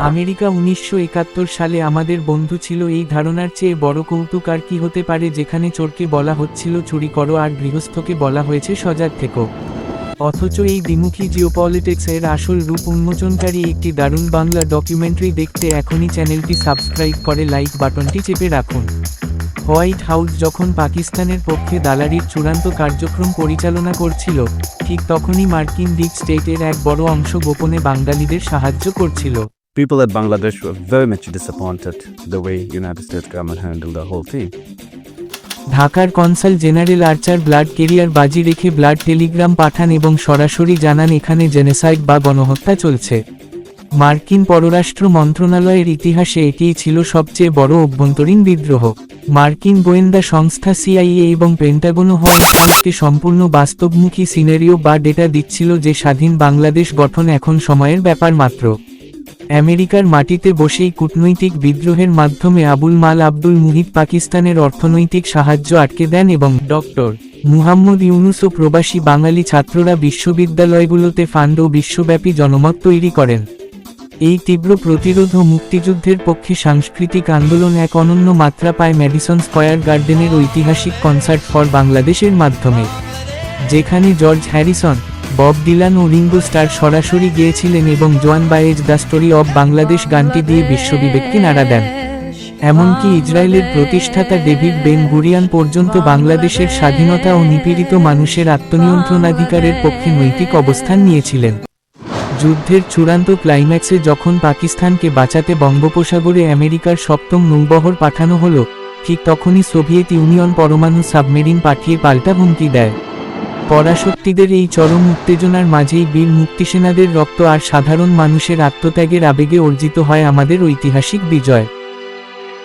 America ১৯৭১ সালে আমাদের বন্ধু ছিল, এই ধারণার চেয়ে বড় কৌতুক আর কি হতে পারে, যেখানে চোরকে বলা হচ্ছিল চুরি করো আর গৃহস্থকে বলা হয়েছে সজাগ থেকো। অথচ এই দ্বিমুখী জিওপলিটিক্স এর আসল রূপ উন্মোচনকারী একটি দারুণ বাংলা ডকুমেন্টারি দেখতে এখনই চ্যানেলটি সাবস্ক্রাইব করে লাইক বাটনটি চেপে রাখুন। হোয়াইট হাউস যখন পাকিস্তানের পক্ষে দালালির চূড়ান্ত কার্যক্রম পরিচালনা করছিল, ঠিক তখনই মার্কিন ডিপ স্টেটের এক বড় অংশ গোপনে বাঙালিদের সাহায্য করছিল। People at Bangladesh were very much disappointed the way United States government handled the whole thing. ঢাকার কনসাল জেনারেল আর্চার ব্লাড কেরিয়ার বাজি রেখে ব্লাড টেলিগ্রাম পাঠান এবং সরাসরি জানান এখানে জেনোসাইড বা গণহত্যা চলছে। মার্কিন পররাষ্ট্র মন্ত্রণালয়ের ইতিহাসে এটিই ছিল সবচেয়ে বড় অভ্যন্তরীণ বিদ্রোহ। মার্কিন গোয়েন্দা সংস্থা সিআইএ এবং পেন্টাগনও হোয়াইট হাউসকে সম্পূর্ণ বাস্তবমুখী সিনারিও বা ডেটা দিচ্ছিল যে স্বাধীন বাংলাদেশ গঠন এখন সময়ের ব্যাপার মাত্র। আমেরিকার মাটিতে বসেই কূটনৈতিক বিদ্রোহের মাধ্যমে আবুল মাল আব্দুল মুহিত পাকিস্তানের অর্থনৈতিক সাহায্য আটকে দেন এবং ডক্টর মুহাম্মদ ইউনুস ও প্রবাসী বাঙালি ছাত্ররা বিশ্ববিদ্যালয়গুলোতে ফান্ড ও বিশ্বব্যাপী জনমত তৈরি করেন। এই তীব্র প্রতিরোধ ও মুক্তিযুদ্ধের পক্ষে সাংস্কৃতিক আন্দোলন এক অনন্য মাত্রা পায় ম্যাডিসন স্কয়ার গার্ডেনের ঐতিহাসিক কনসার্ট ফর বাংলাদেশের মাধ্যমে, যেখানে জর্জ হ্যারিসন, বব ডিলান ও রিঙ্গো স্টার সরাসরি গিয়েছিলেন এবং জোয়ান Baez the story of Bangladesh গানটি দিয়ে বিশ্ববিবেককে নাড়া দেন। এমনকি ইসরায়েলের প্রতিষ্ঠাতা ডেভিড বেন গুরিয়ান পর্যন্ত বাংলাদেশের স্বাধীনতা ও নিপীড়িত মানুষের আত্মনিয়ন্ত্রণাধিকারের পক্ষে নৈতিক অবস্থান নিয়েছিলেন। যুদ্ধের চূড়ান্ত ক্লাইম্যাক্সে যখন পাকিস্তানকে বাঁচাতে বঙ্গোপসাগরে আমেরিকার সপ্তম নৌবহর পাঠানো হলো, ঠিক তখনই সোভিয়েত ইউনিয়ন পরমাণু সাবমেরিন পাঠিয়ে পাল্টা হুমকি দেয়। পরাশক্তিদের এই চরম উত্তেজনার মাঝেই বীর মুক্তিসেনাদের রক্ত আর সাধারণ মানুষের আত্মত্যাগের আবেগে অর্জিত হয় আমাদের ঐতিহাসিক বিজয়।